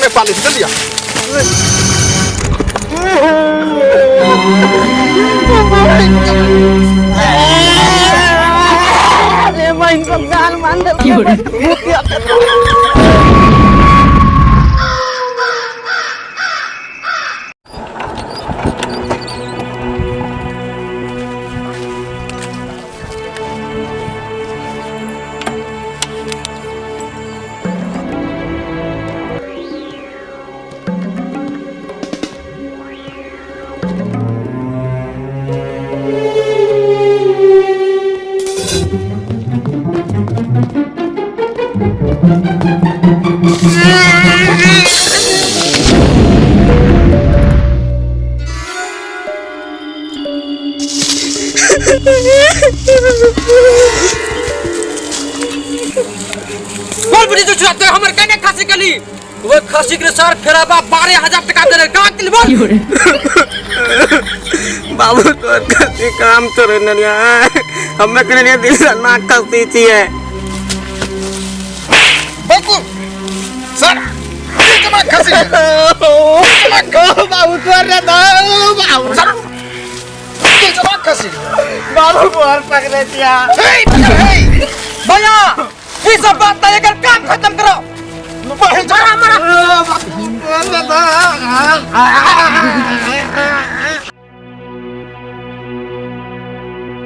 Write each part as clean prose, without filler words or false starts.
ने पानी से दिया। अरे मैं इनको गाल मान दे। बोल बड़ी तो चुराते हमर कने खासी कली वो खासी के सर फेराबा 12,000 टका दे का के बोल बाबू तो खासी काम तो रे ननिया हमें कने ने दिल से ना खासी चाहिए बाबू सर जमा खासी जमा को बाबू तो रे बाबू सर जमा खासी बाबू बोल पकड़े दिया भैया ये सब बात तय कर काम खत्म करो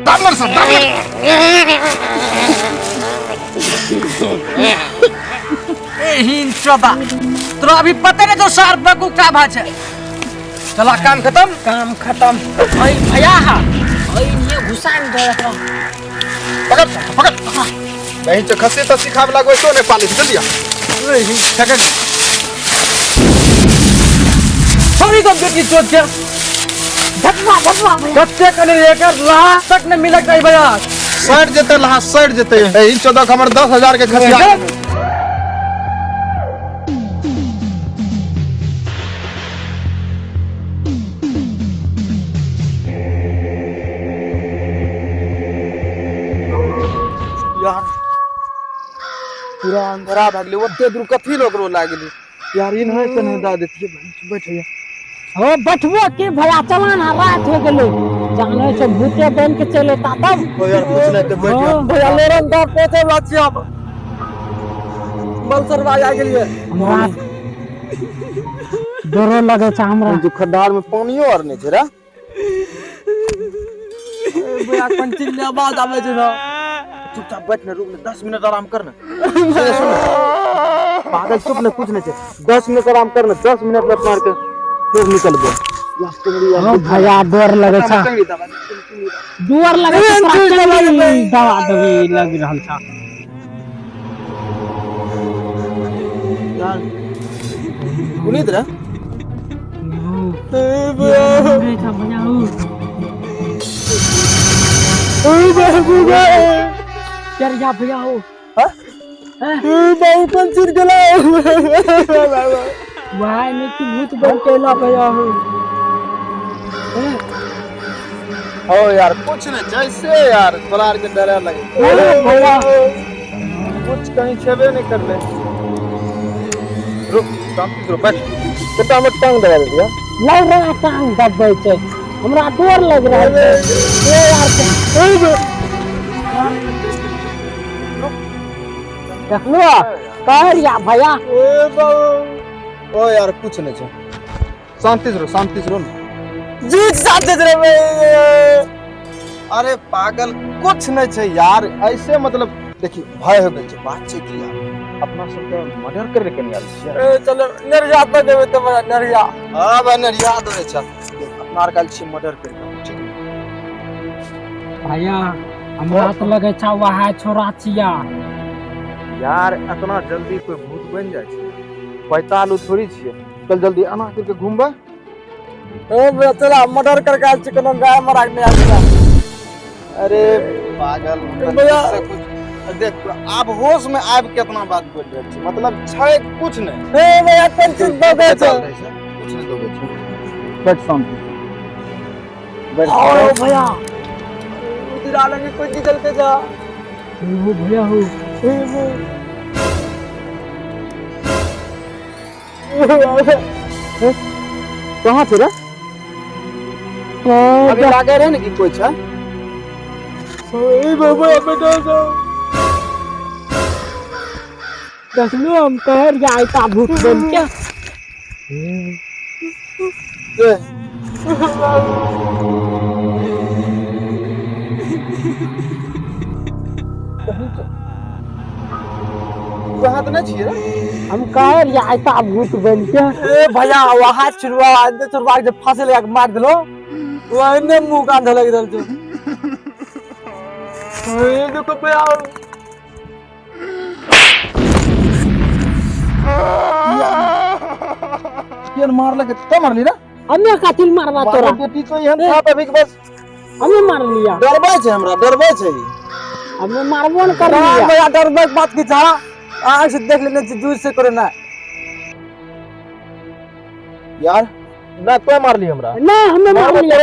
डालर सर डालर हिन चोबा तो अभी पता नहीं तो सार बकू का भाषा चला काम खत्म ओए भैया ओए ये घुसान दे पकड़ पकड़ नहीं तो खसी तो सिखाव लागो तो ने पानी से दिया। सेकंड सभी को बेटी चोट क्या धक्का कच्चे कने लेकर लास्ट तक न मिला कई भैया साइड जते लहा साइड जते इन 14 हमर 10,000 के खसिया यार पूरा अंधेरा भागले ओते दूर कथी लोकरो लागली यार इन है कने दा देतिए बैठिया हो बैठबो के भैया चला ना रात हो गेलो जाने से भूते बन के चले ता तब ओ यार कुछ नहीं तो बैठिया भैया लेरन दा पहुंचे बात अब बलसर भाई आ गेलिए हमरा डरो लगे छ हमरा जो खड्डार में पानियो और नहीं छै रे भैया कंटिन्यू आवाज आवे छै ना चुपचाप बैठ ना रुक ना 10 मिनट आराम कर ना पागल चुप ना कुछ नहीं छै 10 मिनट आराम कर ना 10 मिनट लट मार के फिर निकल गए लास्ट में हो भैया डर लगे छ डर लगे छ दवा दवी लग रहल छ यार पुनीत रे चल भैया हो बहुत पंचर गला भाई ने की भूत बन के ला भैया हो ओ यार कुछ न जैसे यार थोड़ा के डर लगे भैया कुछ कहीं छेबे नहीं कर ले रुक शांति से बैठ कितना में टांग दबा दे दिया लग रहा टांग दबे छै हमरा डर लग रहा है ए यार देखलो कह रिया भैया ए बाबू ओ यार कुछ नहीं छै शांति से रो जीत शांति से रे अरे पागल कुछ नहीं छै यार ऐसे मतलब देखी भय हो गई छै बात छै कि यार अपना सब के मर्डर करे के नहीं आल छै ए चलो नरिया तो देबे तो बड़ा नरिया हां भाई नरिया देबे छै अपना आर काल छी मर्डर करे ठीक भैया हमरा तो लगे छ वहा छोरा छिया यार इतना जल्दी कोई भूत बन जाए छै पैतालू थोड़ी छिए कल जल्दी आना करके घूमबे ए बेचारा मर्डर करके आल छी कोनो गाय मरा के नहीं आल अरे पागल भैया देख आप होश में आब कितना बात बोल रहे छी मतलब छै कुछ नहीं ए भैया टेंशन दे दे छ कुछ नहीं दोगे छै बैठ शांति बैठ ओ भैया उधर आले में कोई निकल के जा हो भैया हो कहाँ थे रे? अभी लागे रहे ना कि कोई छे? कसलो हम कहर जाए ता भूत बन क्या ए, कहाँ तो नहीं छिए रे? हम कहर जाए ता भूत बन क्या ए भैया वहां चुरवा अंदर चुरवा जब फांसी लगा के मार दिलो वो इन्ने मुंह कान धले के दल जो ए देखो भैया केन मार लगे तो मार ली ना? हमें कातिल मारवा तोरा बेटी तो यहाँ था अभी के बस हमें मार लिया डरबे छे हमरा डरबे छे। हमें मारबो न कर हाँ लिया भैया डर बात की था आँख से देख लेने से दूर से करे ना यार ना तो मार ली हमरा। नहीं हमें मार लिया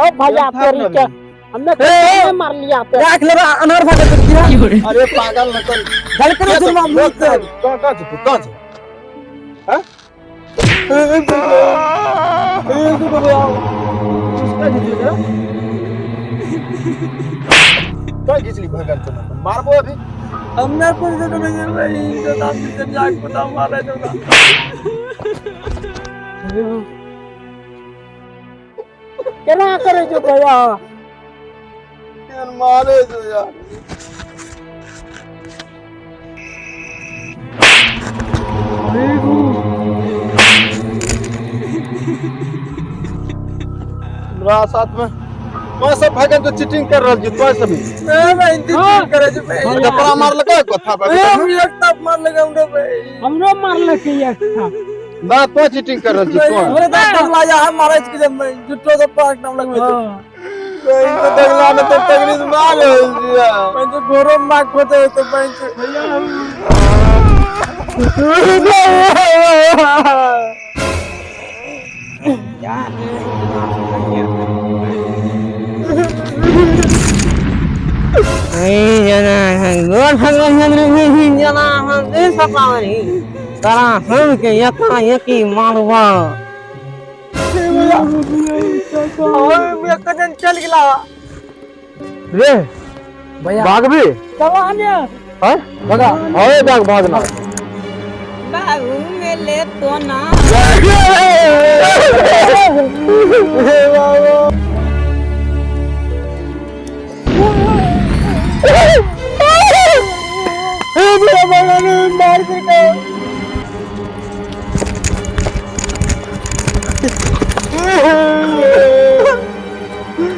ओ भैया था तेरी ना क्या हमने हमें मार लिया पे देख ले अनर भागे तो गिरा अरे पागल नकल गल करे जुर्मा मुंह से कहाँ छे तू कहाँ छे? हैं? क्या खींच ली भगन तो मारबो अभी। हमने कुछ तो नहीं भाई जो नाम से जाग पता मारे तो ना केना करे जो भैया केन मारे जो यार। हमरा साथ में मैं सब भगन तो चीटिंग कर रहल छी तो सभी ए भाई इंतजार करे जो भाई कपड़ा मार लगा कथा ए हम एक टप मार लगा हमरे भाई हमरो मार लके एक था ना तो चीटिंग कर रहल छी तो हमरे तो टकला जा हम मारे के जब मैं जुटो तो पाक नाम लगवे तो कोई तो दगला ने तो तगड़ी से मार दिया। मैं तो गोरो मार खोते तो भैया गोर भगवान जना हम दे सपावनी तरा हम के यका यकी मारवा मैं कदन चल गला रे भैया भाग भी जवान है भगा ओए भाग भागना बाबू में ले तो ना मार के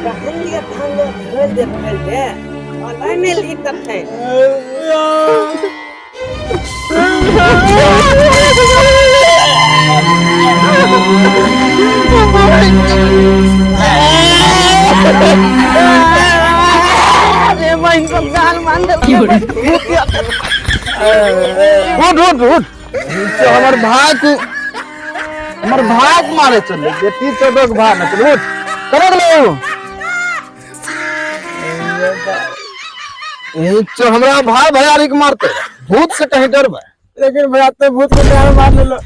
कहानी थंग घर दे पहले ऑनलाइन में लिखत है अरे मैं इनको गाल मान दे उठ तो हमर भाई को मारे चले बेटी चोदक भाग न चल उठ कर लो ये तो हमरा भाई भैयारी के मारते भूत से कहीं डर बा लेकिन भैया तो भूत के मार ले लो